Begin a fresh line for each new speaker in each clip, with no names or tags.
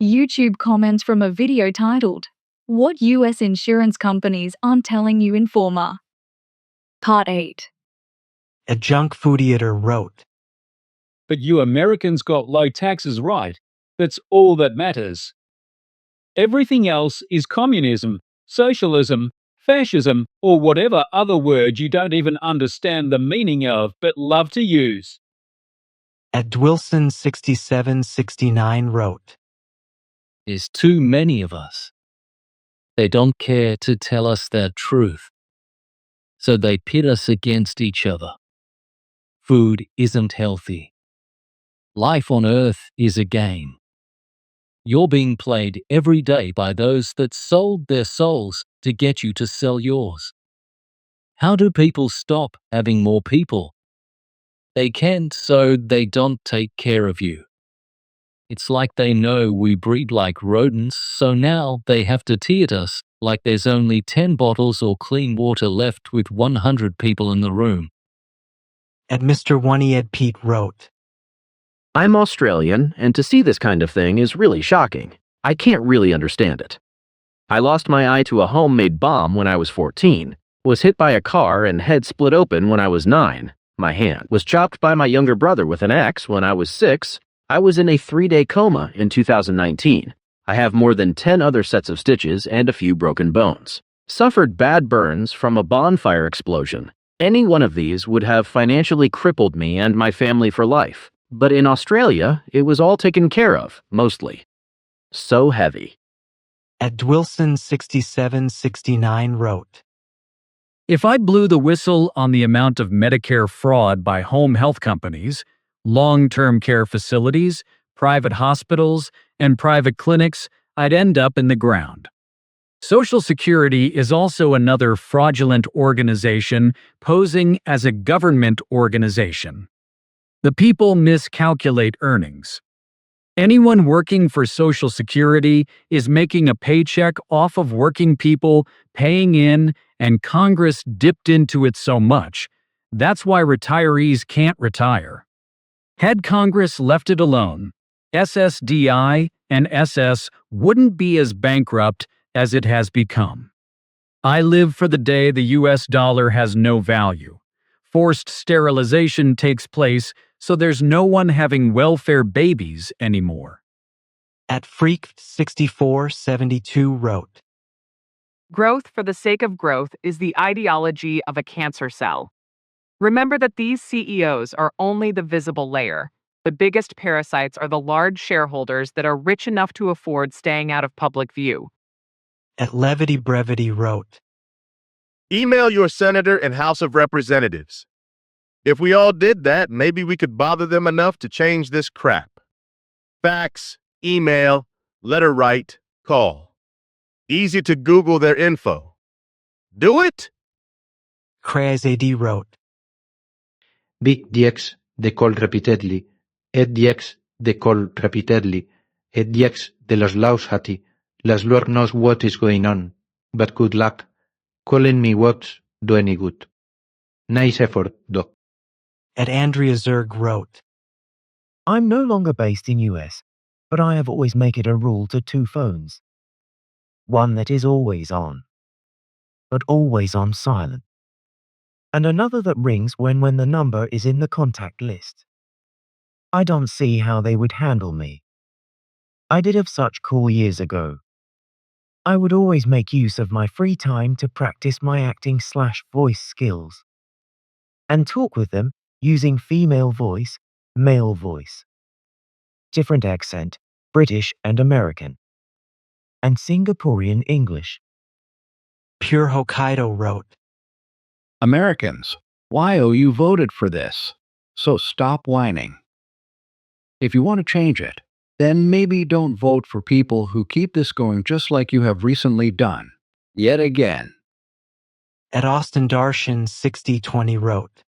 YouTube comments from a video titled, What US Insurance Companies Aren't Telling You Informer. Part 8.
A junk food eater wrote,
But you Americans got low taxes right. That's all that matters. Everything else is communism, socialism, fascism, or whatever other word you don't even understand the meaning of but love to use.
At Dwilson6769 wrote,
There's too many of us. They don't care to tell us their truth. So they pit us against each other. Food isn't healthy. Life on Earth is a game. You're being played every day by those that sold their souls to get you to sell yours. How do people stop having more people? They can't, so they don't take care of you. It's like they know we breed like rodents, so now they have to treat us like there's only 10 bottles or clean water left with 100 people in the room.
At Mr. One-Eyed Pete wrote,
I'm Australian, and to see this kind of thing is really shocking. I can't really understand it. I lost my eye to a homemade bomb when I was 14, was hit by a car and head split open when I was 9. My hand was chopped by my younger brother with an axe when I was 6. I was in a 3-day coma in 2019. I have more than 10 other sets of stitches and a few broken bones. Suffered bad burns from a bonfire explosion. Any one of these would have financially crippled me and my family for life. But in Australia, it was all taken care of, mostly. So heavy.
At Dwilson6769 wrote,
If I blew the whistle on the amount of Medicare fraud by home health companies, long-term care facilities, private hospitals, and private clinics, I'd end up in the ground. Social Security is also another fraudulent organization posing as a government organization. The people miscalculate earnings. Anyone working for Social Security is making a paycheck off of working people paying in, and Congress dipped into it so much. That's why retirees can't retire. Had Congress left it alone, SSDI and SS wouldn't be as bankrupt as it has become. I live for the day the US dollar has no value. Forced sterilization takes place, so there's no one having welfare babies anymore.
At Freak6472 wrote,
Growth for the sake of growth is the ideology of a cancer cell. Remember that these CEOs are only the visible layer. The biggest parasites are the large shareholders that are rich enough to afford staying out of public view.
At Levity Brevity wrote,
Email your senator and House of Representatives. If we all did that, maybe we could bother them enough to change this crap. Fax, email, letter write, call. Easy to Google their info. Do it?
Crazad wrote,
Big DX de call repeatedly, et DX de call repeatedly, et DX de los laws hati, las Lord knows what is going on, but good luck, calling me what's do any good. Nice effort, Doc.
At Andrea Zerg wrote,
I'm no longer based in US, but I have always made it a rule to 2 phones. One that is always on, but always on silent. And another that rings when the number is in the contact list. I don't see how they would handle me. I did have such cool years ago. I would always make use of my free time to practice my acting/voice skills. And talk with them using female voice, male voice. Different accent, British and American. And Singaporean English.
Pure Hokkaido wrote,
Americans, why you voted for this? So stop whining. If you want to change it, then maybe don't vote for people who keep this going just like you have recently done. Yet again.
At Austin Darshan 6020 wrote,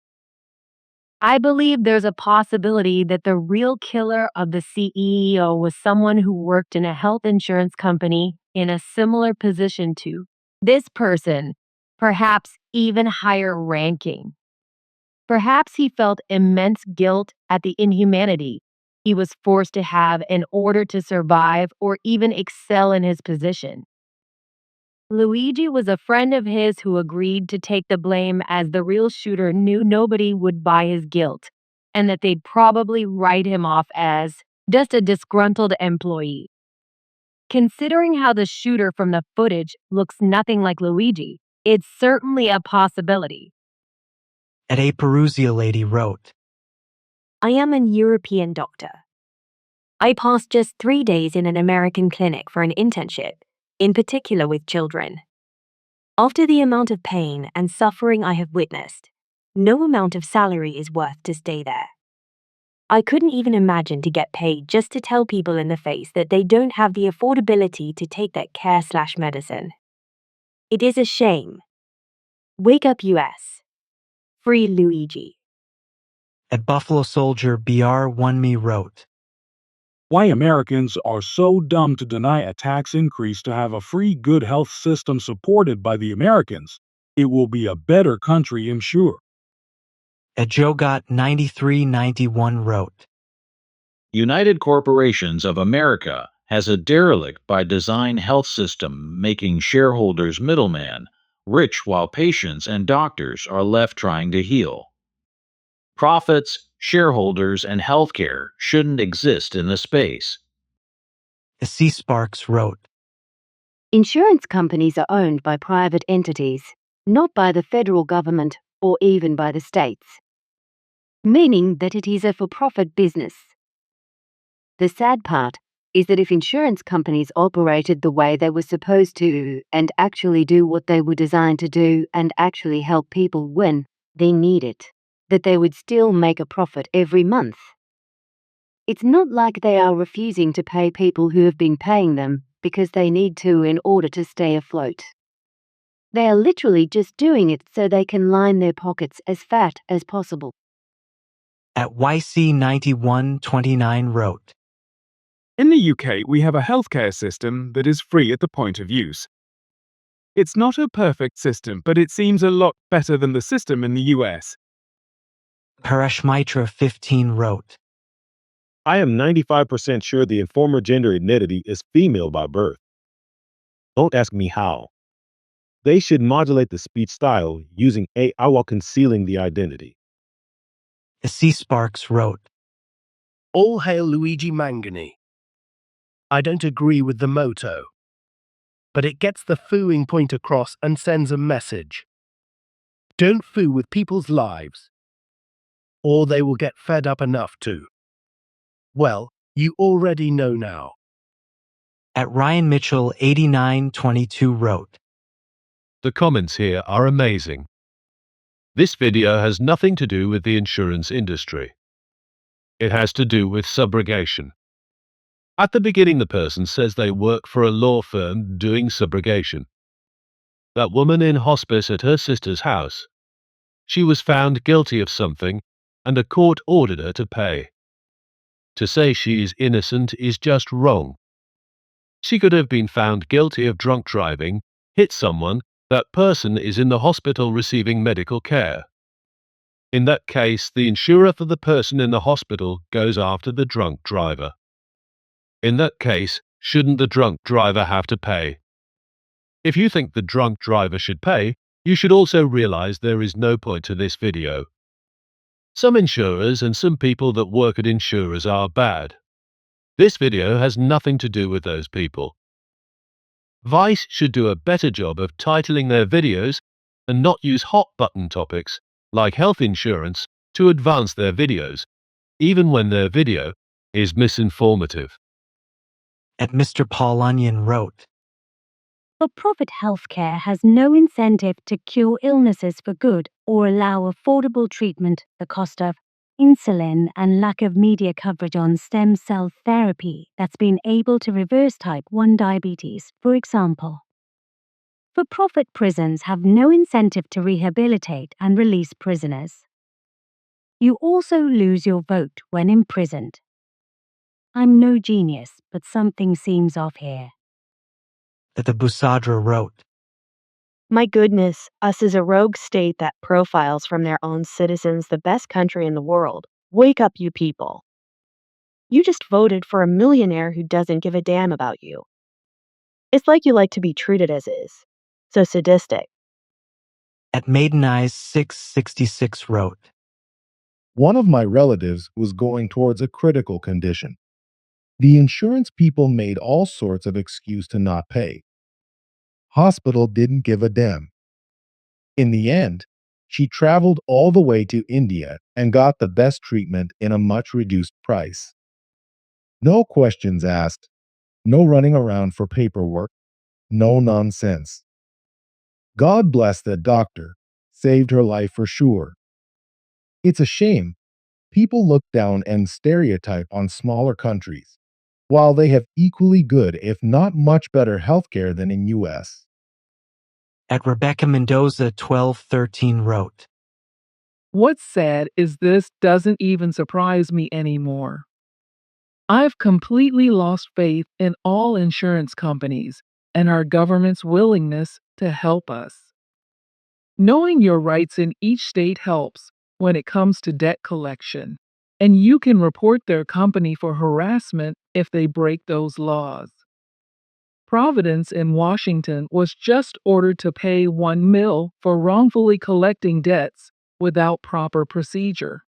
I believe there's a possibility that the real killer of the CEO was someone who worked in a health insurance company in a similar position to this person, perhaps even higher ranking. Perhaps he felt immense guilt at the inhumanity, he was forced to have in order to survive or even excel in his position. Luigi was a friend of his who agreed to take the blame as the real shooter knew nobody would buy his guilt and that they'd probably write him off as just a disgruntled employee. Considering how the shooter from the footage looks nothing like Luigi, it's certainly a possibility.
A Perusia lady wrote,
I am an European doctor. I passed just 3 days in an American clinic for an internship, in particular with children. After the amount of pain and suffering I have witnessed, no amount of salary is worth to stay there. I couldn't even imagine to get paid just to tell people in the face that they don't have the affordability to take that care/medicine. It is a shame. Wake up, US. Free Luigi.
At Buffalo Soldier BR1 Me wrote,
Why Americans are so dumb to deny a tax increase to have a free good health system supported by the Americans. It will be a better country, I'm sure.
At JoeGot9391 wrote,
United Corporations of America has a derelict by design health system making shareholders middleman, rich while patients and doctors are left trying to heal. Profits, shareholders, and healthcare shouldn't exist in the space.
C. Sparks wrote,
Insurance companies are owned by private entities, not by the federal government or even by the states, meaning that it is a for-profit business. The sad part is that if insurance companies operated the way they were supposed to and actually do what they were designed to do and actually help people when they need it, that they would still make a profit every month. It's not like they are refusing to pay people who have been paying them because they need to in order to stay afloat. They are literally just doing it so they can line their pockets as fat as possible.
At YC9129 wrote,
In the UK, we have a healthcare system that is free at the point of use. It's not a perfect system, but it seems a lot better than the system in the US.
Parashmitra15 wrote,
I am 95% sure the informer gender identity is female by birth. Don't ask me how. They should modulate the speech style using AI while concealing the identity.
C. Sparks wrote,
All hail Luigi Mangani. I don't agree with the motto, but it gets the fooing point across and sends a message. Don't foo with people's lives, or they will get fed up enough to. Well, you already know now.
At Ryan Mitchell 8922 wrote,
The comments here are amazing. This video has nothing to do with the insurance industry. It has to do with subrogation. At the beginning, the person says they work for a law firm doing subrogation. That woman in hospice at her sister's house. She was found guilty of something, and a court ordered her to pay. To say she is innocent is just wrong. She could have been found guilty of drunk driving, hit someone, that person is in the hospital receiving medical care. In that case, the insurer for the person in the hospital goes after the drunk driver. In that case, shouldn't the drunk driver have to pay? If you think the drunk driver should pay, you should also realize there is no point to this video. Some insurers and some people that work at insurers are bad. This video has nothing to do with those people. Vice should do a better job of titling their videos and not use hot button topics like health insurance to advance their videos, even when their video is misinformative.
At Mr. Paul Onion wrote,
For-profit healthcare has no incentive to cure illnesses for good or allow affordable treatment. The cost of insulin and lack of media coverage on stem cell therapy that's been able to reverse type 1 diabetes, for example. For-profit prisons have no incentive to rehabilitate and release prisoners. You also lose your vote when imprisoned. I'm no genius, but something seems off here.
That the Busadra wrote,
My goodness, us is a rogue state that profiles from their own citizens the best country in the world. Wake up, you people. You just voted for a millionaire who doesn't give a damn about you. It's like you like to be treated as is. So sadistic.
At Maiden Eyes 666 wrote,
One of my relatives was going towards a critical condition. The insurance people made all sorts of excuse to not pay. Hospital didn't give a damn. In the end, she traveled all the way to India and got the best treatment in a much reduced price. No questions asked, no running around for paperwork, no nonsense. God bless that doctor, saved her life for sure. It's a shame. People look down and stereotype on smaller countries, while they have equally good, if not much better, healthcare than in US.
At Rebecca Mendoza 1213 wrote,
What's sad is this doesn't even surprise me anymore. I've completely lost faith in all insurance companies and our government's willingness to help us. Knowing your rights in each state helps when it comes to debt collection, and you can report their company for harassment if they break those laws. Providence in Washington was just ordered to pay $1 million for wrongfully collecting debts without proper procedure.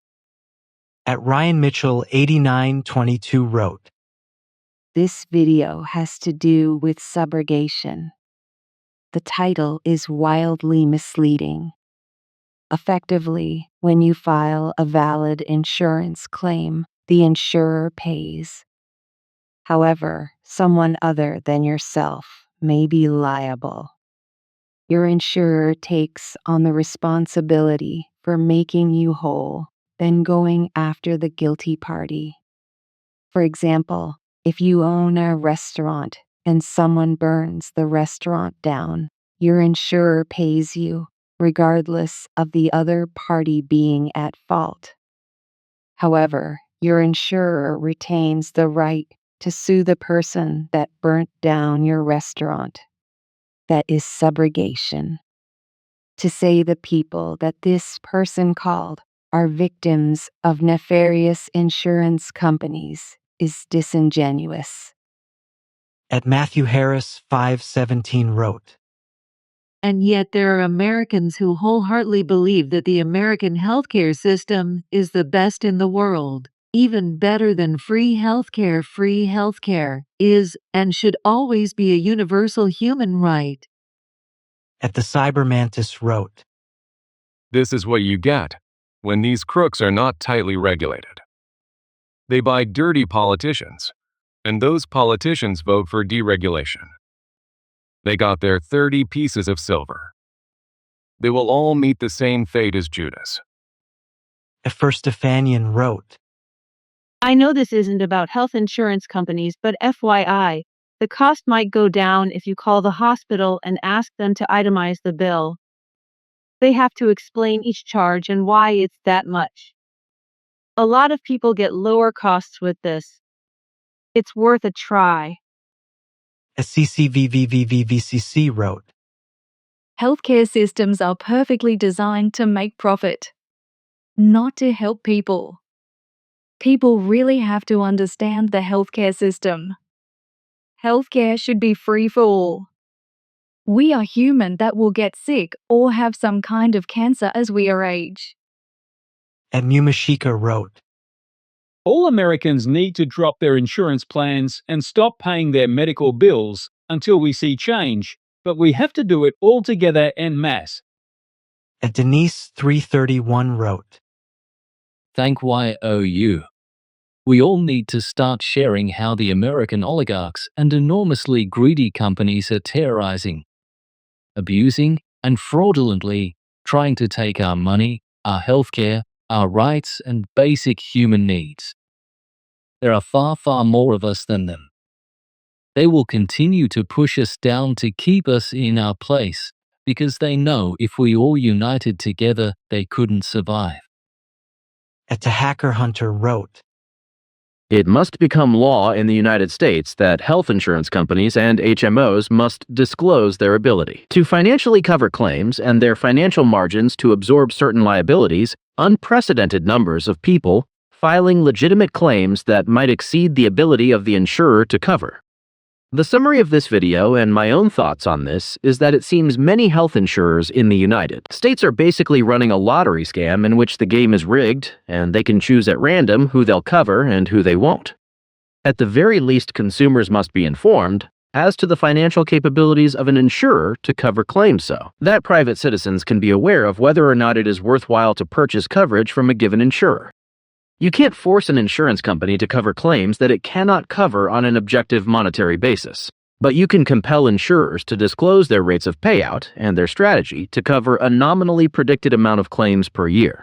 At Ryan Mitchell 8922 wrote,
This video has to do with subrogation. The title is wildly misleading. Effectively, when you file a valid insurance claim, the insurer pays. However, someone other than yourself may be liable. Your insurer takes on the responsibility for making you whole, then going after the guilty party. For example, if you own a restaurant and someone burns the restaurant down, your insurer pays you, regardless of the other party being at fault. However, your insurer retains the right to sue the person that burnt down your restaurant. That is subrogation. To say the people that this person called are victims of nefarious insurance companies is disingenuous.
At Matthew Harris 517 wrote,
And yet there are Americans who wholeheartedly believe that the American healthcare system is the best in the world, even better than free healthcare. Free healthcare is and should always be a universal human right.
At the Cybermantis wrote,
This is what you get when these crooks are not tightly regulated. They buy dirty politicians, and those politicians vote for deregulation. They got their 30 pieces of silver. They will all meet the same fate as Judas.
At First Stephanian wrote,
I know this isn't about health insurance companies, but FYI, the cost might go down if you call the hospital and ask them to itemize the bill. They have to explain each charge and why it's that much. A lot of people get lower costs with this. It's worth a try.
At CCVVVVCC wrote,
Healthcare systems are perfectly designed to make profit, not to help people. People really have to understand the healthcare system. Healthcare should be free for all. We are human that will get sick or have some kind of cancer as we age.
At Mumashika wrote,
All Americans need to drop their insurance plans and stop paying their medical bills until we see change, but we have to do it all together en masse.
At Denise 331 wrote,
Thank YOU. We all need to start sharing how the American oligarchs and enormously greedy companies are terrorizing, abusing, and fraudulently trying to take our money, our healthcare, our rights, and basic human needs. There are far, far more of us than them. They will continue to push us down to keep us in our place because they know if we all united together, they couldn't survive.
At The Hacker Hunter wrote,
It must become law in the United States that health insurance companies and HMOs must disclose their ability to financially cover claims and their financial margins to absorb certain liabilities. Unprecedented numbers of people filing legitimate claims that might exceed the ability of the insurer to cover. The summary of this video and my own thoughts on this is that it seems many health insurers in the United States are basically running a lottery scam in which the game is rigged and they can choose at random who they'll cover and who they won't. At the very least, consumers must be informed as to the financial capabilities of an insurer to cover claims so that private citizens can be aware of whether or not it is worthwhile to purchase coverage from a given insurer. You can't force an insurance company to cover claims that it cannot cover on an objective monetary basis, but you can compel insurers to disclose their rates of payout and their strategy to cover a nominally predicted amount of claims per year.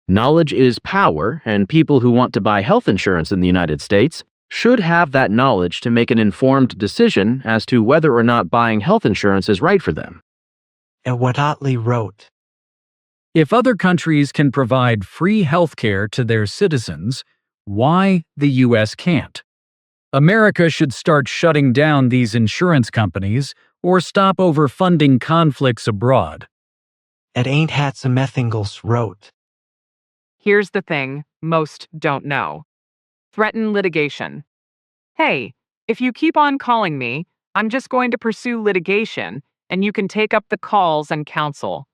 Knowledge is power, and people who want to buy health insurance in the United States should have that knowledge to make an informed decision as to whether or not buying health insurance is right for them.
Ewatatli wrote,
If other countries can provide free health care to their citizens, why the U.S. can't? America should start shutting down these insurance companies or stop overfunding conflicts abroad.
At Ain't Hatsamethingles wrote,
Here's the thing most don't know. Threaten litigation. Hey, if you keep on calling me, I'm just going to pursue litigation, and you can take up the calls and counsel.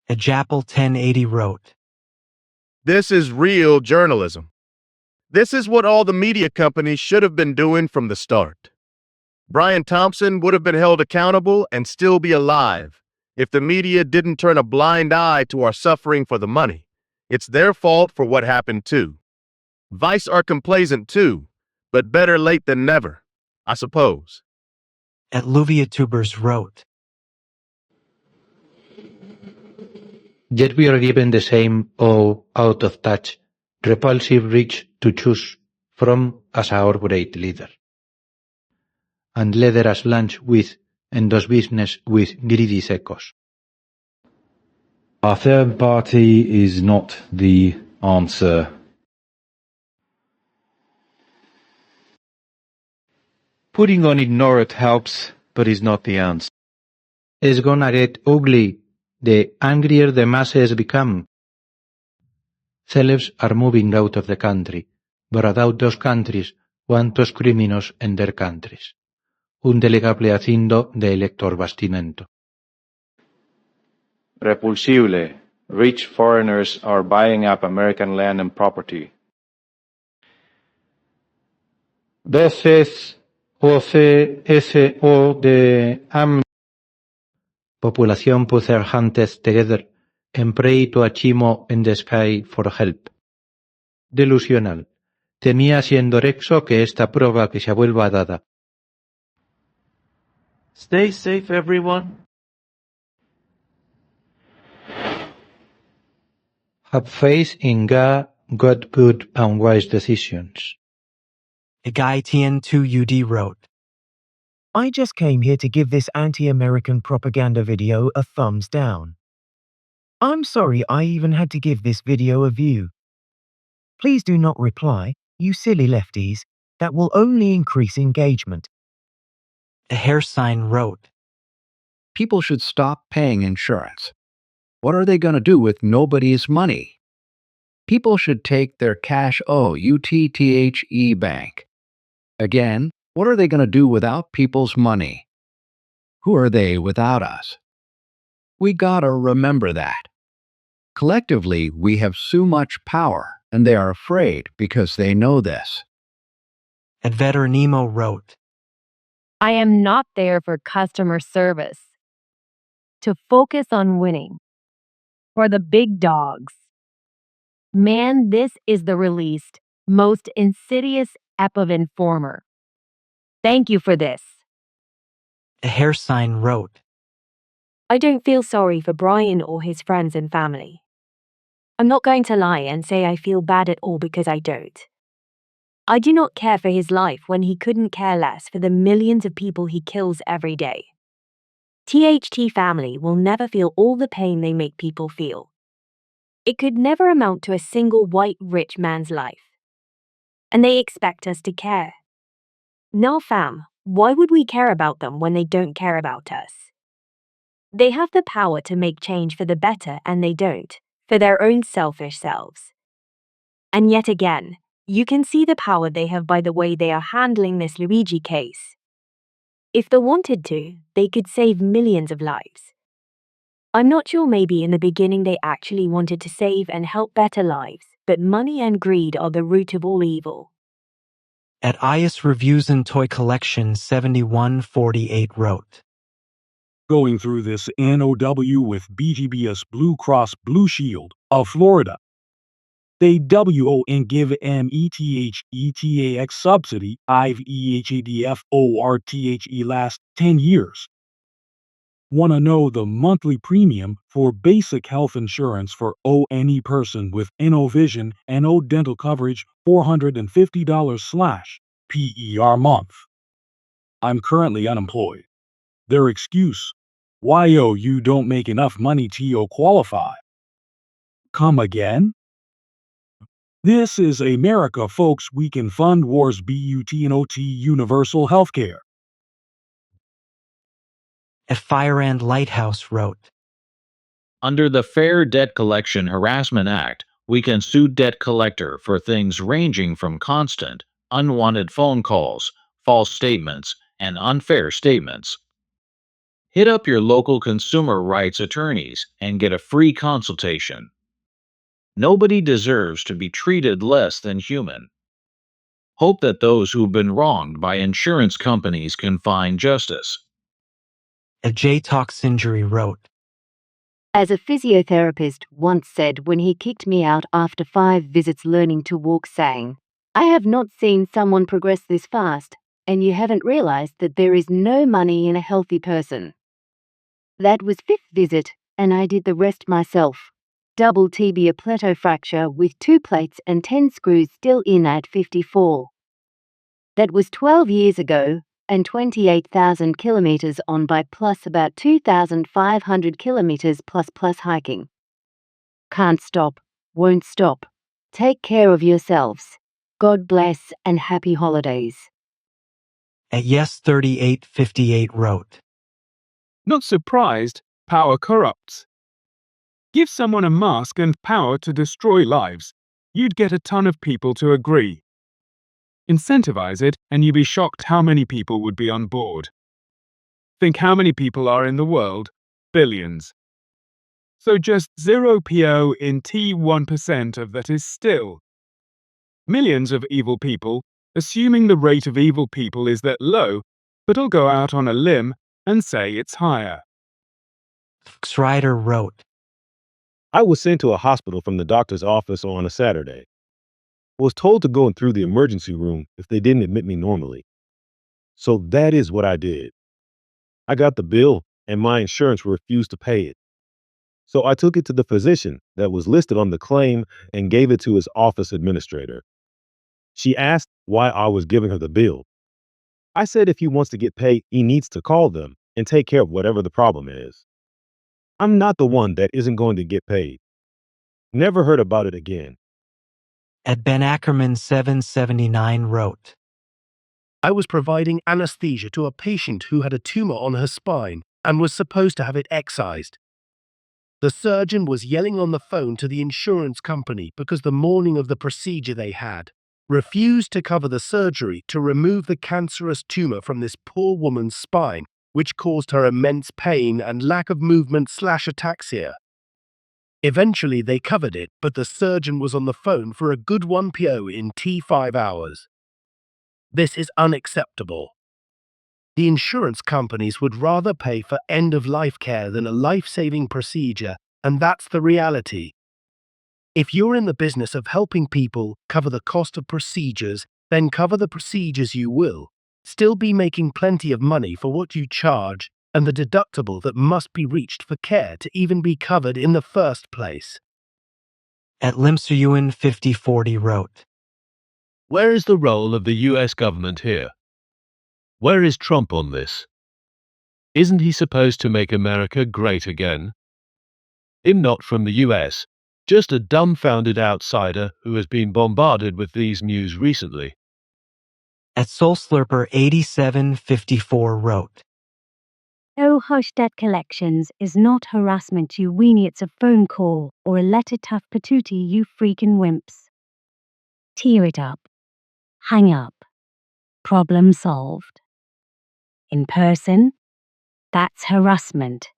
Ajapal 1080 wrote,
This is real journalism. This is what all the media companies should have been doing from the start. Brian Thompson would have been held accountable and still be alive if the media didn't turn a blind eye to our suffering for the money. It's their fault for what happened too. Vice are complacent too, but better late than never, I suppose.
At LuviaTubers wrote,
Yet we are given the same out of touch, repulsive rich to choose from as our great leader. And let us lunch with and does business with greedy secos.
A third party is not the answer.
Putting on ignored helps, but is not the answer. It's gonna get ugly. The angrier the masses become. Celebs are moving out of the country, but without those countries, cuantos crímenes en their countries. Un delegable haciendo de elector bastimento.
Repulsible. Rich foreigners are buying up American land and property.
Veces OCSO de Population put their hands together and pray to Achimo in the sky for help. Delusional. Temía siendo Rexo que esta prueba que se vuelva dada.
Stay safe, everyone.
Have faith in God, got good and wise decisions.
Agaitian2UD wrote,
I just came here to give this anti-American propaganda video a thumbs down. I'm sorry I even had to give this video a view. Please do not reply, you silly lefties, that will only increase engagement.
A hair sign wrote,
People should stop paying insurance. What are they going to do with nobody's money? People should take their cash UTTHE bank. Again, what are they going to do without people's money? Who are they without us? We gotta remember that. Collectively, we have so much power, and they are afraid because they know this.
And Veterinemo wrote,
I am not there for customer service. To focus on winning. For the big dogs. Man, this is the released, most insidious ep of informer. Thank you for this.
A hair sign wrote,
I don't feel sorry for Brian or his friends and family. I'm not going to lie and say I feel bad at all because I don't. I do not care for his life when he couldn't care less for the millions of people he kills every day. THT family will never feel all the pain they make people feel. It could never amount to a single white rich man's life. And they expect us to care. Now fam, why would we care about them when they don't care about us? They have the power to make change for the better and they don't, for their own selfish selves. And yet again, you can see the power they have by the way they are handling this Luigi case. If they wanted to, they could save millions of lives. I'm not sure, maybe in the beginning they actually wanted to save and help better lives, but money and greed are the root of all evil.
At IS Reviews and Toy Collection 7148 wrote,
Going through this NOW with BGBS Blue Cross Blue Shield of Florida. They WO and give METHETAX subsidy IVEHADFORTHE last 10 years. Want to know the monthly premium for basic health insurance for any person with NO vision and NO dental coverage $450/PER month. I'm currently unemployed. Their excuse, why you don't make enough money to qualify. Come again? This is America, folks. We can fund wars BUTNOT universal healthcare.
At Fire and Lighthouse wrote,
Under the Fair Debt Collection Harassment Act, we can sue debt collector for things ranging from constant, unwanted phone calls, false statements, and unfair statements. Hit up your local consumer rights attorneys and get a free consultation. Nobody deserves to be treated less than human. Hope that those who've been wronged by insurance companies can find justice.
At J Talks Injury wrote,
As a physiotherapist once said when he kicked me out after 5 visits learning to walk, saying, I have not seen someone progress this fast, and you haven't realized that there is no money in a healthy person. That was 5th visit, and I did the rest myself. Double tibia plateau fracture with 2 plates and 10 screws still in at 54. That was 12 years ago, and 28,000 kilometers on bike plus about 2,500 kilometers plus hiking. Can't stop, won't stop. Take care of yourselves. God bless and happy holidays.
At Yes3858 wrote,
Not surprised, power corrupts. Give someone a mask and power to destroy lives. You'd get a ton of people to agree. Incentivize it, and you'd be shocked how many people would be on board. Think how many people are in the world? Billions. So just 0 PO in T1% of that is still millions of evil people, assuming the rate of evil people is that low, but I'll go out on a limb and say it's higher.
Rider wrote,
I was sent to a hospital from the doctor's office on a Saturday. Was told to go through the emergency room if they didn't admit me normally. So that is what I did. I got the bill and my insurance refused to pay it. So I took it to the physician that was listed on the claim and gave it to his office administrator. She asked why I was giving her the bill. I said if he wants to get paid, he needs to call them and take care of whatever the problem is. I'm not the one that isn't going to get paid. Never heard about it again.
At Ben Ackerman 779 wrote,
I was providing anesthesia to a patient who had a tumor on her spine and was supposed to have it excised. The surgeon was yelling on the phone to the insurance company because the morning of the procedure they had refused to cover the surgery to remove the cancerous tumor from this poor woman's spine, which caused her immense pain and lack of movement/ataxia. Eventually they covered it, but the surgeon was on the phone for a good 1 PO in T5 hours. This is unacceptable. The insurance companies would rather pay for end-of-life care than a life-saving procedure, and that's the reality. If you're in the business of helping people cover the cost of procedures, then cover the procedures you will. Still be making plenty of money for what you charge and the deductible that must be reached for care to even be covered in the first place.
At Limsuyuan 5040 wrote,
Where is the role of the US government here? Where is Trump on this? Isn't he supposed to make America great again? I'm not from the US, just a dumbfounded outsider who has been bombarded with these news recently.
At Soulslurper 8754 wrote,
Oh hush, debt collections is not harassment, you weenie, it's a phone call or a letter, tough patootie, you freaking wimps. Tear it up. Hang up. Problem solved. In person, that's harassment.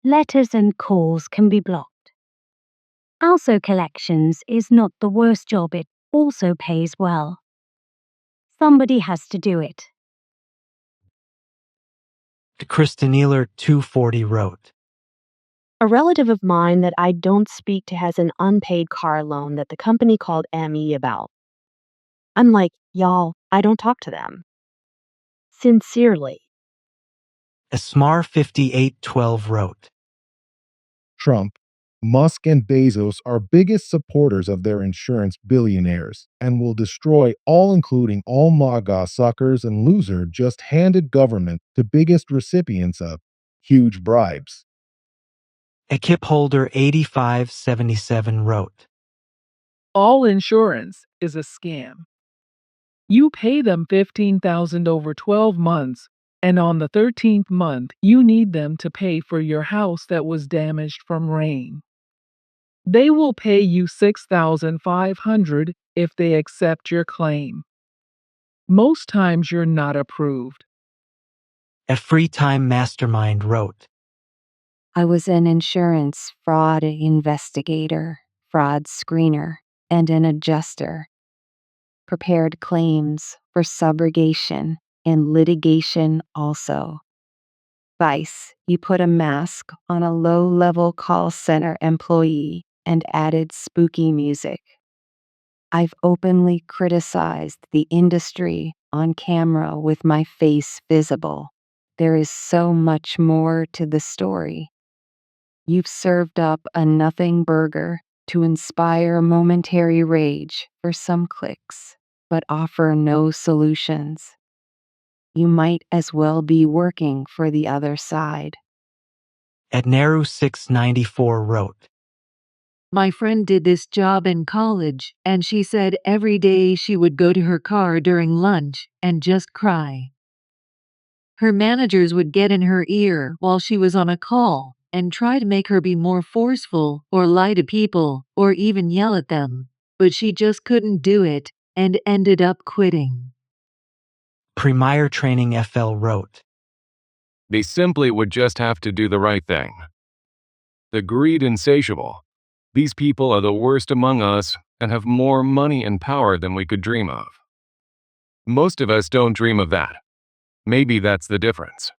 Letters and calls can be blocked. Also, collections is not the worst job, it also pays well. Somebody has to do it.
Kristaneeler 240 wrote,
A relative of mine that I don't speak to has an unpaid car loan that the company called ME about. I'm like, y'all, I don't talk to them. Sincerely.
Asmar 5812 wrote,
Trump, Musk, and Bezos are biggest supporters of their insurance billionaires and will destroy all, including all MAGA suckers and loser just handed government to biggest recipients of huge bribes.
Equipholder 8577 wrote,
All insurance is a scam. You pay them $15,000 over 12 months, and on the 13th month, you need them to pay for your house that was damaged from rain. They will pay you $6,500 if they accept your claim. Most times you're not approved.
A Freetime Mastermind wrote,
I was an insurance fraud investigator, fraud screener, and an adjuster. Prepared claims for subrogation and litigation also. Vice, you put a mask on a low-level call center employee and added spooky music. I've openly criticized the industry on camera with my face visible. There is so much more to the story. You've served up a nothing burger to inspire momentary rage for some clicks, but offer no solutions. You might as well be working for the other side.
Adneru 694 wrote,
My friend did this job in college, and she said every day she would go to her car during lunch and just cry. Her managers would get in her ear while she was on a call and try to make her be more forceful or lie to people or even yell at them, but she just couldn't do it and ended up quitting.
Premier Training FL wrote,
They simply would just have to do the right thing. The greed insatiable. These people are the worst among us and have more money and power than we could dream of. Most of us don't dream of that. Maybe that's the difference.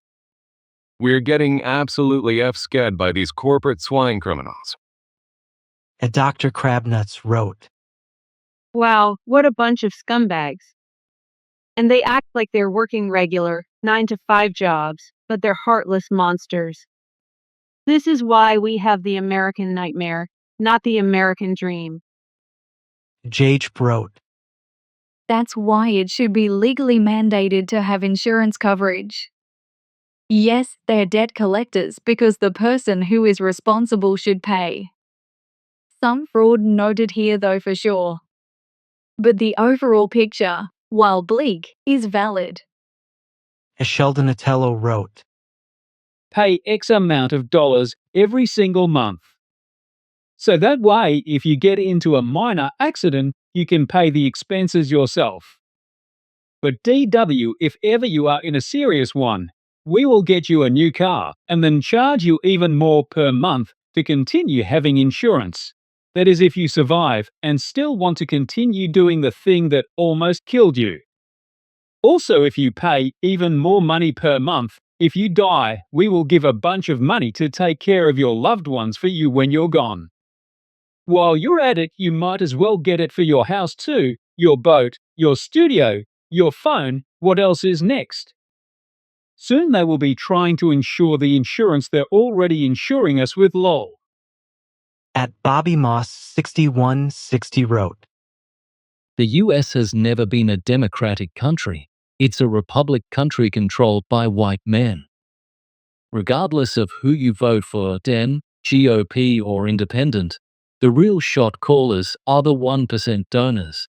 We're getting absolutely F-sked by these corporate swine criminals.
A Dr. Crabnuts wrote,
Wow, what a bunch of scumbags. And they act like they're working regular, 9-to-5 jobs, but they're heartless monsters. This is why we have the American nightmare, not the American dream.
Jage wrote,
That's why it should be legally mandated to have insurance coverage. Yes, they're debt collectors because the person who is responsible should pay. Some fraud noted here though for sure. But the overall picture, while bleak, is valid.
A Sheldon Atello wrote,
Pay X amount of dollars every single month. So that way, if you get into a minor accident, you can pay the expenses yourself. But DW, if ever you are in a serious one, we will get you a new car and then charge you even more per month to continue having insurance. That is if you survive and still want to continue doing the thing that almost killed you. Also, if you pay even more money per month, if you die, we will give a bunch of money to take care of your loved ones for you when you're gone. While you're at it, you might as well get it for your house too, your boat, your studio, your phone. What else is next? Soon they will be trying to insure the insurance they're already insuring us with, lol.
At Bobby Moss 6160 wrote,
The US has never been a democratic country. It's a republic country controlled by white men. Regardless of who you vote for, Dem, GOP or independent, the real shot callers are the 1% donors.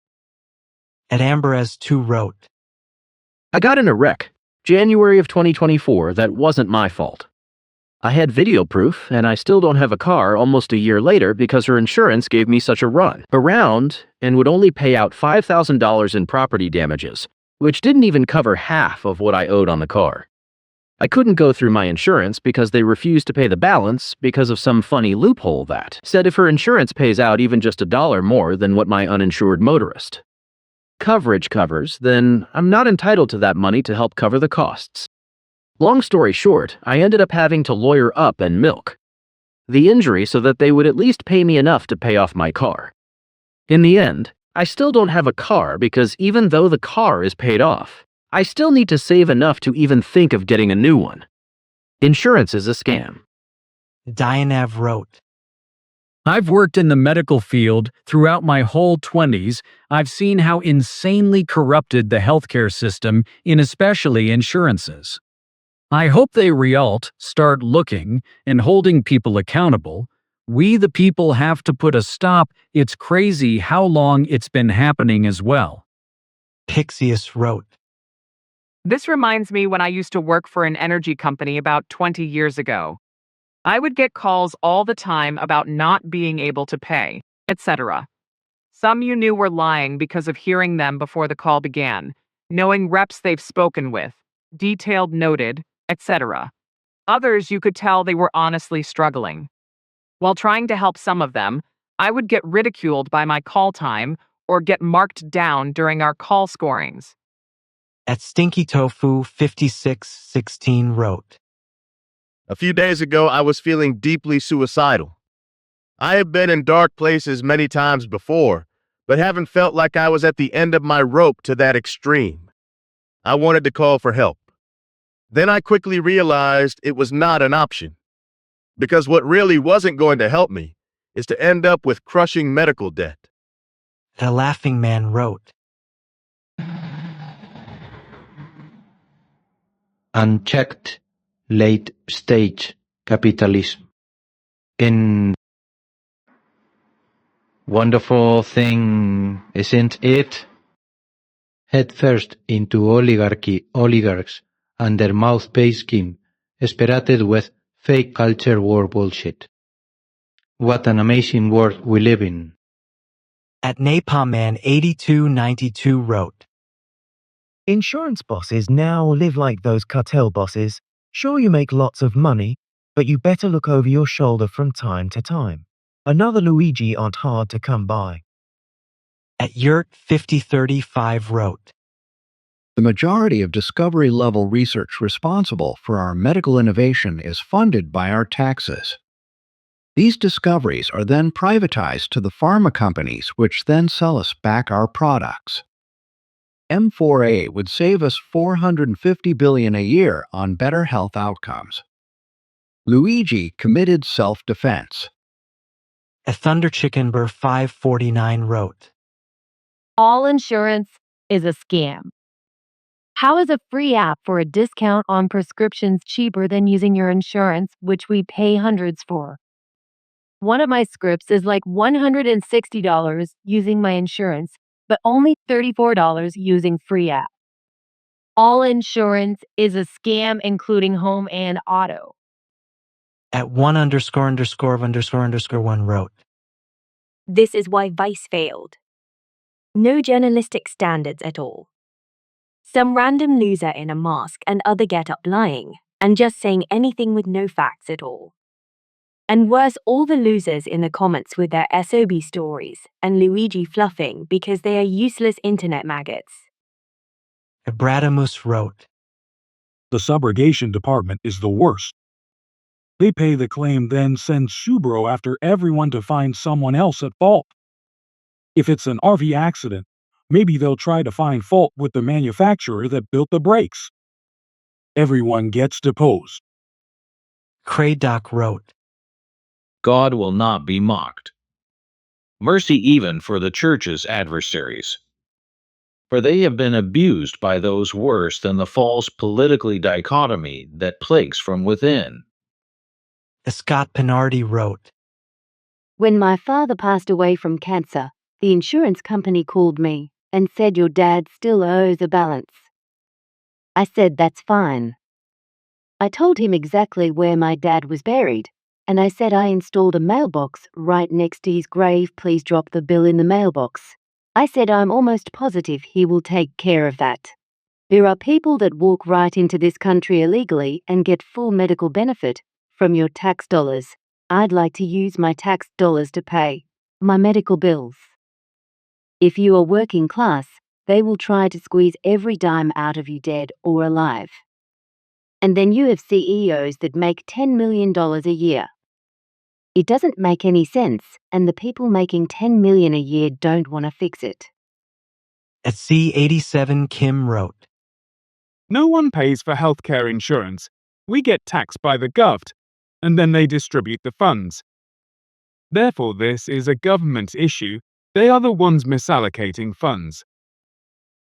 At Amberez 2 wrote,
I got in a wreck, January of 2024, that wasn't my fault. I had video proof, and I still don't have a car almost a year later because her insurance gave me such a run around and would only pay out $5,000 in property damages, which didn't even cover half of what I owed on the car. I couldn't go through my insurance because they refused to pay the balance because of some funny loophole that said if her insurance pays out even just $1 more than what my uninsured motorist coverage covers, then I'm not entitled to that money to help cover the costs. Long story short, I ended up having to lawyer up and milk the injury so that they would at least pay me enough to pay off my car. In the end, I still don't have a car because even though the car is paid off, I still need to save enough to even think of getting a new one. Insurance is a scam.
Dianav wrote,
I've worked in the medical field throughout my whole 20s. I've seen how insanely corrupted the healthcare system, in especially insurances. I hope they start looking and holding people accountable. We the people have to put a stop. It's crazy how long it's been happening as well.
Pixius wrote,
This reminds me when I used to work for an energy company about 20 years ago. I would get calls all the time about not being able to pay, etc. Some you knew were lying because of hearing them before the call began, knowing reps they've spoken with, detailed noted, etc. Others you could tell they were honestly struggling. While trying to help some of them, I would get ridiculed by my call time or get marked down during our call scorings.
At Stinky Tofu 5616 wrote,
A few days ago, I was feeling deeply suicidal. I have been in dark places many times before, but haven't felt like I was at the end of my rope to that extreme. I wanted to call for help. Then I quickly realized it was not an option, because what really wasn't going to help me is to end up with crushing medical debt.
The Laughing Man wrote,
Unchecked late-stage capitalism. In wonderful thing, isn't it? Head first into oligarchs and their mouth-based scheme, spirited with fake culture war bullshit. What an amazing world we live in.
At Napalm Man 8292 wrote,
Insurance bosses now live like those cartel bosses. Sure, you make lots of money, but you better look over your shoulder from time to time. Another Luigi aren't hard to come by.
At Yurt 5035 wrote,
The majority of discovery-level research responsible for our medical innovation is funded by our taxes. These discoveries are then privatized to the pharma companies, which then sell us back our products. M4A would save us $450 billion a year on better health outcomes. Luigi committed self-defense.
A Thunder Chickenbur 549 wrote,
All insurance is a scam. How is a free app for a discount on prescriptions cheaper than using your insurance, which we pay hundreds for? One of my scripts is like $160 using my insurance, but only $34 using free app. All insurance is a scam, including home and auto.
At _____1 wrote,
This is why Vice failed. No journalistic standards at all. Some random loser in a mask and other get up lying and just saying anything with no facts at all. And worse, all the losers in the comments with their SOB stories and Luigi fluffing because they are useless internet maggots.
Abradamus wrote,
The subrogation department is the worst. They pay the claim, then send Subro after everyone to find someone else at fault. If it's an RV accident, maybe they'll try to find fault with the manufacturer that built the brakes. Everyone gets deposed.
Craydoc wrote,
God will not be mocked. Mercy even for the church's adversaries. For they have been abused by those worse than the false politically dichotomy that plagues from within.
Scott Pinardi wrote,
When my father passed away from cancer, the insurance company called me and said your dad still owes a balance. I said that's fine. I told him exactly where my dad was buried, and I said I installed a mailbox right next to his grave. Please drop the bill in the mailbox. I said I'm almost positive he will take care of that. There are people that walk right into this country illegally and get full medical benefit from your tax dollars. I'd like to use my tax dollars to pay my medical bills. If you are working class, they will try to squeeze every dime out of you, dead or alive. And then you have CEOs that make $10 million a year. It doesn't make any sense, and the people making $10 million a year don't want to fix it.
At C87, Kim wrote,
No one pays for healthcare insurance. We get taxed by the govt, and then they distribute the funds. Therefore, this is a government issue. They are the ones misallocating funds.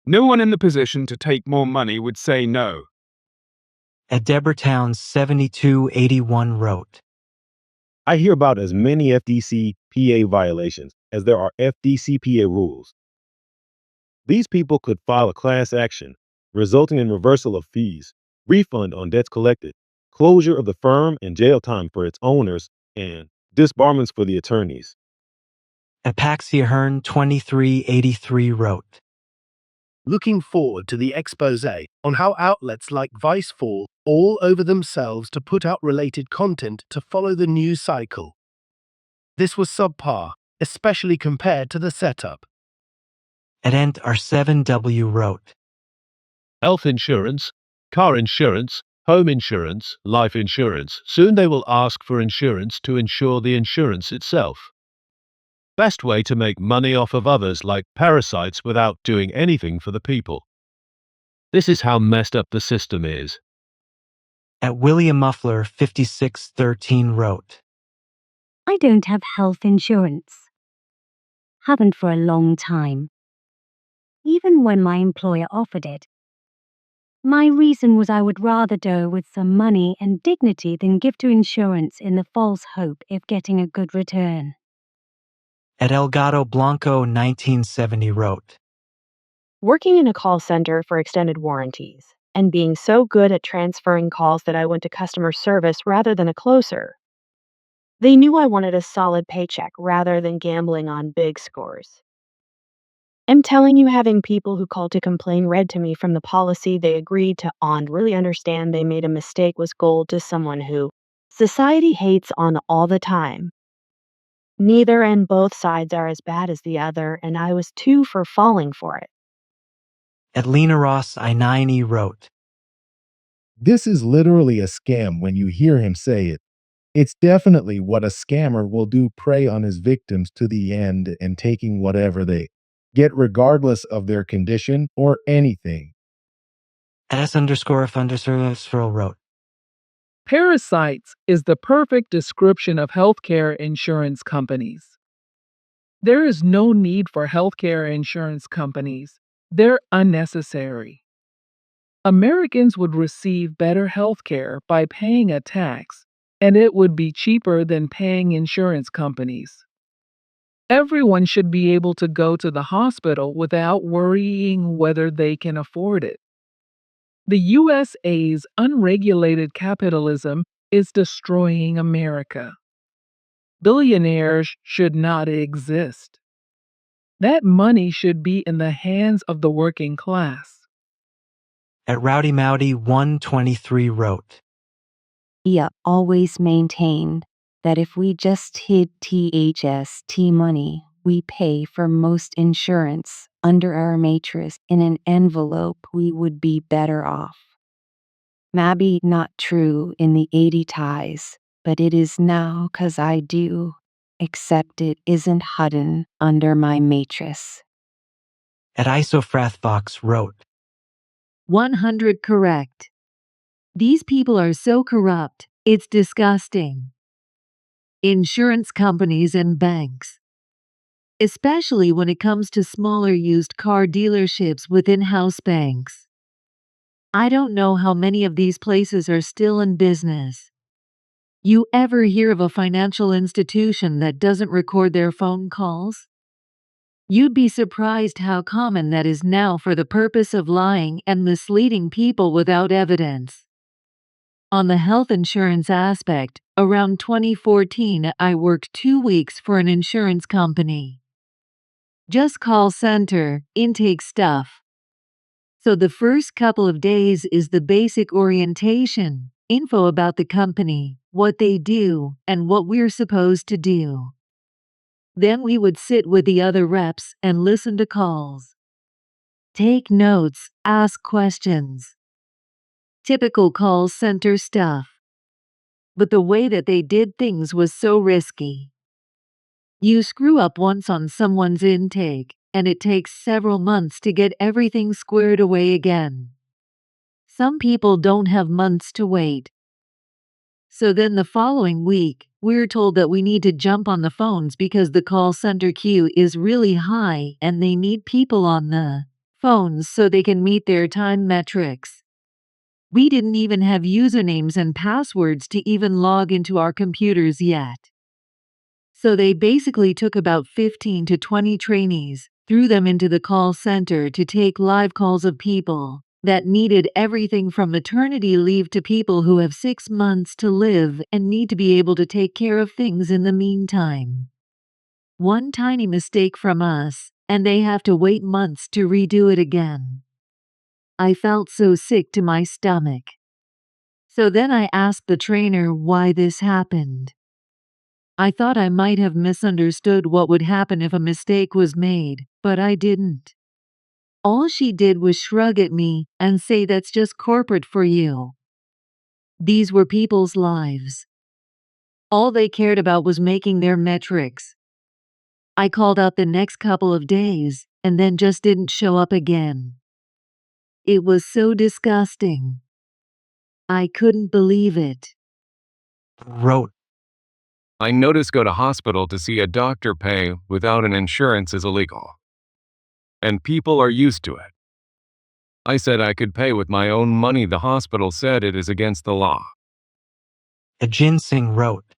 No one in the position to take more money would say no.
At Deborahtown 7281 wrote,
I hear about as many FDCPA violations as there are FDCPA rules. These people could file a class action, resulting in reversal of fees, refund on debts collected, closure of the firm and jail time for its owners, and disbarments for the attorneys.
Apaxia Hearn 2383 wrote,
Looking forward to the expose on how outlets like Vice fall all over themselves to put out related content to follow the news cycle. This was subpar, especially compared to the setup.
At Ent R7W wrote,
Health insurance, car insurance, home insurance, life insurance. Soon they will ask for insurance to insure the insurance itself. Best way to make money off of others like parasites without doing anything for the people. This is how messed up the system is.
At William Muffler 5613 wrote,
I don't have health insurance. Haven't for a long time. Even when my employer offered it. My reason was I would rather do with some money and dignity than give to insurance in the false hope of getting a good return.
At Elgato Blanco 1970 wrote,
Working in a call center for extended warranties and being so good at transferring calls that I went to customer service rather than a closer. They knew I wanted a solid paycheck rather than gambling on big scores. I'm telling you, having people who called to complain read to me from the policy they agreed to on really understand they made a mistake was gold to someone who society hates on all the time. Neither and both sides are as bad as the other, and I was too for falling for it.
At Lena Ross I9E wrote,
This is literally a scam when you hear him say it. It's definitely what a scammer will do, prey on his victims to the end and taking whatever they get regardless of their condition or anything.
At S_F__ wrote,
Parasites is the perfect description of healthcare insurance companies. There is no need for healthcare insurance companies. They're unnecessary. Americans would receive better healthcare by paying a tax, and it would be cheaper than paying insurance companies. Everyone should be able to go to the hospital without worrying whether they can afford it. The USA's unregulated capitalism is destroying America. Billionaires should not exist. That money should be in the hands of the working class.
At Rowdy Mowdy 123 wrote,
IA always maintained that if we just hid THST money, we pay for most insurance under our mattress in an envelope, we would be better off. Maybe not true in the 80 ties, but it is now 'cause I do, except it isn't hidden under my mattress.
At Isofrathvox wrote,
100 correct. These people are so corrupt, it's disgusting. Insurance companies and banks. Especially when it comes to smaller used car dealerships with in-house banks. I don't know how many of these places are still in business. You ever hear of a financial institution that doesn't record their phone calls? You'd be surprised how common that is now for the purpose of lying and misleading people without evidence. On the health insurance aspect, around 2014, I worked 2 weeks for an insurance company. Just call center, intake stuff. So the first couple of days is the basic orientation, info about the company, what they do, and what we're supposed to do. Then we would sit with the other reps and listen to calls. Take notes, ask questions. Typical call center stuff. But the way that they did things was so risky. You screw up once on someone's intake, and it takes several months to get everything squared away again. Some people don't have months to wait. So then the following week, we're told that we need to jump on the phones because the call center queue is really high and they need people on the phones so they can meet their time metrics. We didn't even have usernames and passwords to even log into our computers yet. So they basically took about 15 to 20 trainees, threw them into the call center to take live calls of people that needed everything from maternity leave to people who have 6 months to live and need to be able to take care of things in the meantime. One tiny mistake from us, and they have to wait months to redo it again. I felt so sick to my stomach. So then I asked the trainer why this happened. I thought I might have misunderstood what would happen if a mistake was made, but I didn't. All she did was shrug at me and say that's just corporate for you. These were people's lives. All they cared about was making their metrics. I called out the next couple of days and then just didn't show up again. It was so disgusting. I couldn't believe it.
Wrote,
I notice go to hospital to see a doctor pay without an insurance is illegal. And people are used to it. I said I could pay with my own money. The hospital said it is against the law.
Ginseng wrote,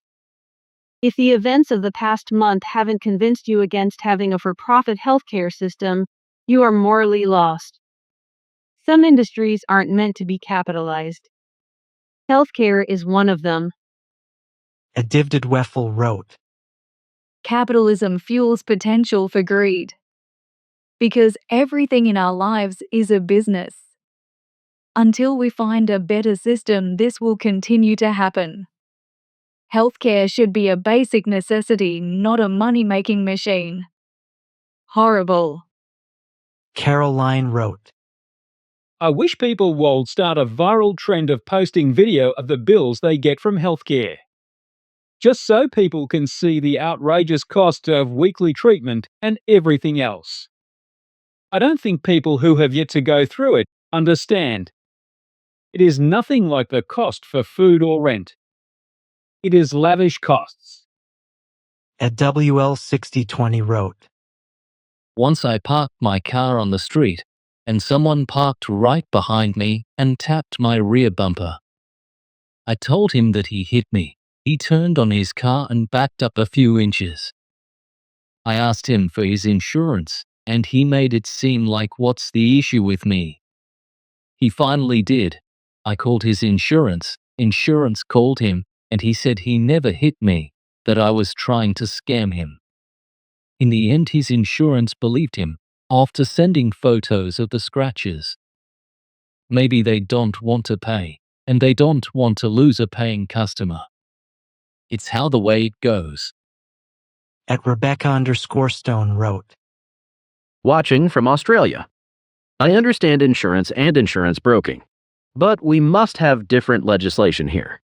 If the events of the past month haven't convinced you against having a for-profit healthcare system, you are morally lost. Some industries aren't meant to be capitalized. Healthcare is one of them.
Adivdid Weffel wrote,
Capitalism fuels potential for greed. Because everything in our lives is a business. Until we find a better system, this will continue to happen. Healthcare should be a basic necessity, not a money-making machine. Horrible.
Caroline wrote,
I wish people will start a viral trend of posting video of the bills they get from healthcare. Just so people can see the outrageous cost of weekly treatment and everything else. I don't think people who have yet to go through it understand. It is nothing like the cost for food or rent. It is lavish costs.
At WL6020 wrote,
Once I parked my car on the street, and someone parked right behind me and tapped my rear bumper. I told him that he hit me. He turned on his car and backed up a few inches. I asked him for his insurance, and he made it seem like what's the issue with me? He finally did. I called his insurance called him, and he said he never hit me, that I was trying to scam him. In the end, his insurance believed him, after sending photos of the scratches. Maybe they don't want to pay, and they don't want to lose a paying customer. It's how the way it goes.
At Rebecca_Stone wrote,
Watching from Australia. I understand insurance and insurance broking, but we must have different legislation here.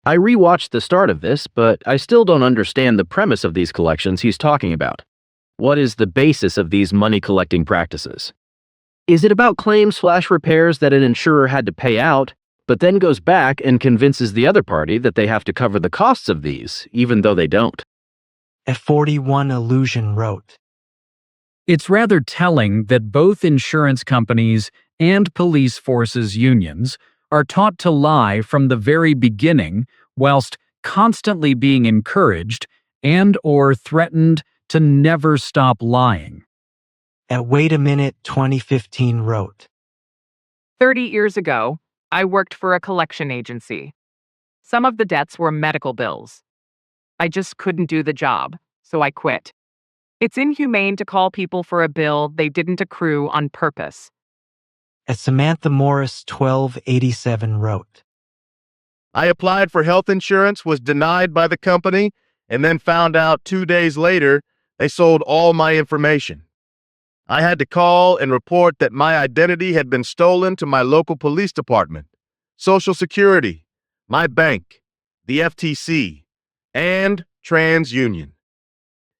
I rewatched the start of this, but I still don't understand the premise of these collections he's talking about. What is the basis of these money collecting practices? Is it about claims/repairs that an insurer had to pay out, but then goes back and convinces the other party that they have to cover the costs of these, even though they don't?
At 41 Illusion wrote,
It's rather telling that both insurance companies and police forces unions are taught to lie from the very beginning, whilst constantly being encouraged and/or threatened to never stop lying.
At Wait a Minute 2015 wrote,
30 years ago, I worked for a collection agency. Some of the debts were medical bills. I just couldn't do the job, so I quit. It's inhumane to call people for a bill they didn't accrue on purpose.
As Samantha Morris 1287 wrote,
I applied for health insurance, was denied by the company, and then found out 2 days later they sold all my information. I had to call and report that my identity had been stolen to my local police department, Social Security, my bank, the FTC, and TransUnion.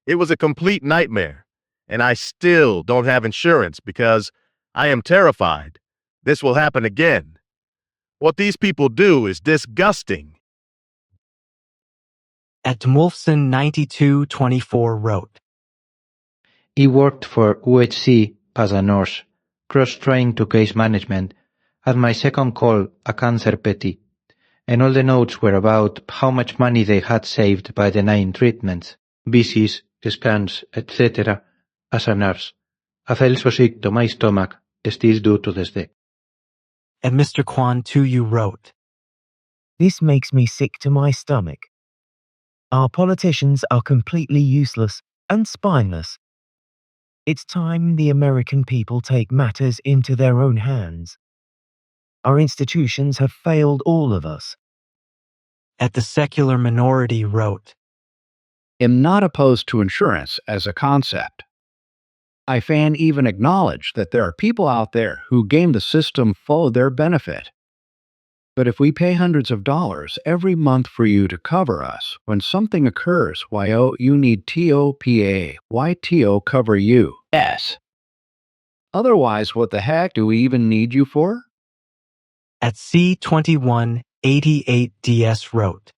It was a complete nightmare, and I still don't have insurance because I am terrified this will happen again. What these people do is disgusting.
At Wolfson 9224 wrote,
He worked for UHC Pazanos, cross-trained to case management, at my second call a cancer petty, and all the notes were about how much money they had saved by denying treatments, VCs, scans, etc. As a nurse, I felt so sick to my stomach, still do to this day.
And Mr. Kwan Tuyu wrote,
This makes me sick to my stomach. Our politicians are completely useless and spineless. It's time the American people take matters into their own hands. Our institutions have failed all of us.
At the Secular Minority wrote,
Am not opposed to insurance as a concept. I fan even acknowledge that there are people out there who game the system for their benefit. But if we pay hundreds of dollars every month for you to cover us, when something occurs, why oh, you need TOPA, why TO cover you? S. Otherwise, what the heck do we even need you for?
At C2188DS wrote,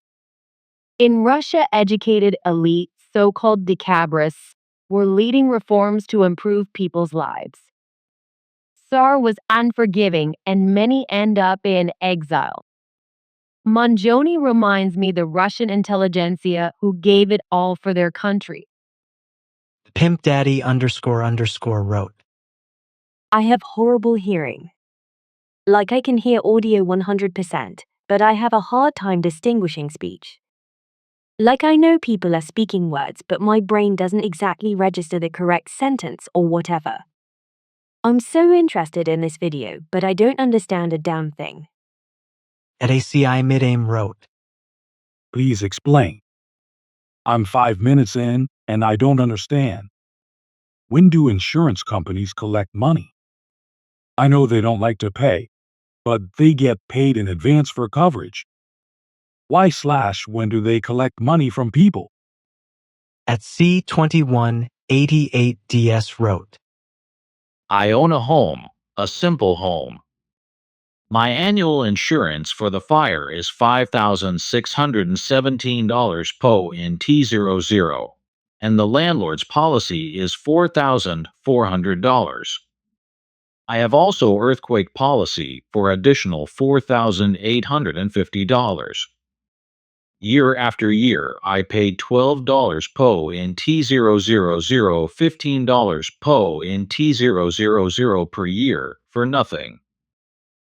In Russia, educated elite, so-called decabrists, were leading reforms to improve people's lives. Tsar was unforgiving and many end up in exile. Manjoni reminds me the Russian intelligentsia who gave it all for their country.
Pimp Daddy __ wrote,
I have horrible hearing. Like I can hear audio 100%, but I have a hard time distinguishing speech. Like I know people are speaking words, but my brain doesn't exactly register the correct sentence or whatever. I'm so interested in this video, but I don't understand a damn thing.
At ACI Midaim wrote,
Please explain. I'm 5 minutes in and I don't understand. When do insurance companies collect money? I know they don't like to pay, but they get paid in advance for coverage. Why / when do they collect money from people?
At C2188DS wrote,
I own a home, a simple home. My annual insurance for the fire is $5,617 po in T00, and the landlord's policy is $4,400. I have also earthquake policy for additional $4,850. Year after year, I paid $12 po in T000, $15 po in T000 per year for nothing.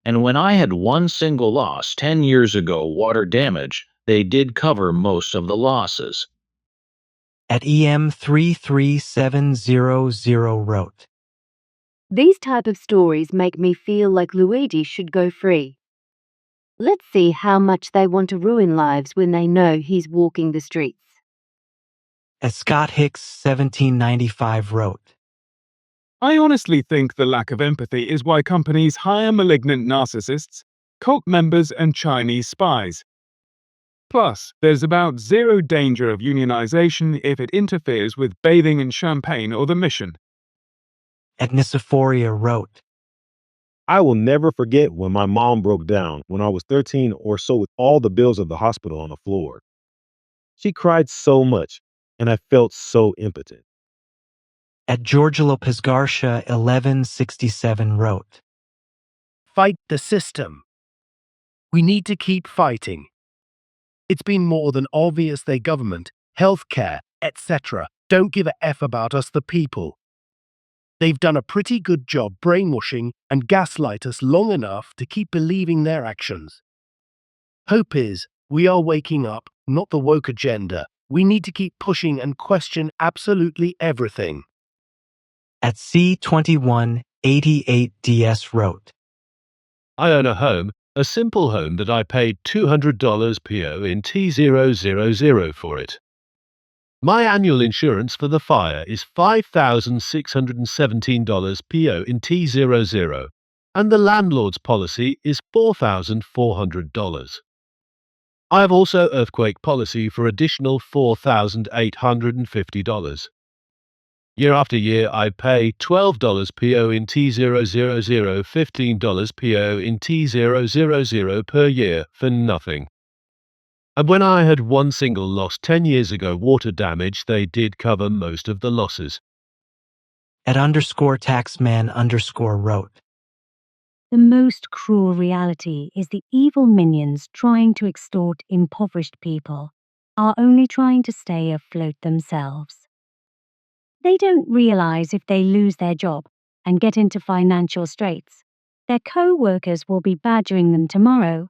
And when I had one single loss 10 years ago, water damage, they did cover most of the losses.
At EM33700 wrote,
These type of stories make me feel like Luigi should go free. Let's see how much they want to ruin lives when they know he's walking the streets.
At Scott Hicks 1795 wrote,
I honestly think the lack of empathy is why companies hire malignant narcissists, cult members, and Chinese spies. Plus, there's about zero danger of unionization if it interferes with bathing in champagne or the mission.
At Nisophoria wrote,
I will never forget when my mom broke down when I was 13 or so with all the bills of the hospital on the floor. She cried so much, and I felt so impotent.
At Georgia Lopez Garcia 1167 wrote,
Fight the system. We need to keep fighting. It's been more than obvious their government, healthcare, etc. don't give a F about us the people. They've done a pretty good job brainwashing and gaslight us long enough to keep believing their actions. Hope is, we are waking up, not the woke agenda. We need to keep pushing and question absolutely everything.
At C2188DS wrote,
I own a home, a simple home that I paid $200 PO in T000 for it. My annual insurance for the fire is $5,617 PO in T00, and the landlord's policy is $4,400. I have also earthquake policy for additional $4,850. Year after year, I pay $12 PO in T000, $15 PO in T000 per year for nothing. And when I had one single loss 10 years ago, water damage, they did cover most of the losses.
At _taxman_ wrote,
The most cruel reality is the evil minions trying to extort impoverished people are only trying to stay afloat themselves. They don't realize if they lose their job and get into financial straits, their co-workers will be badgering them tomorrow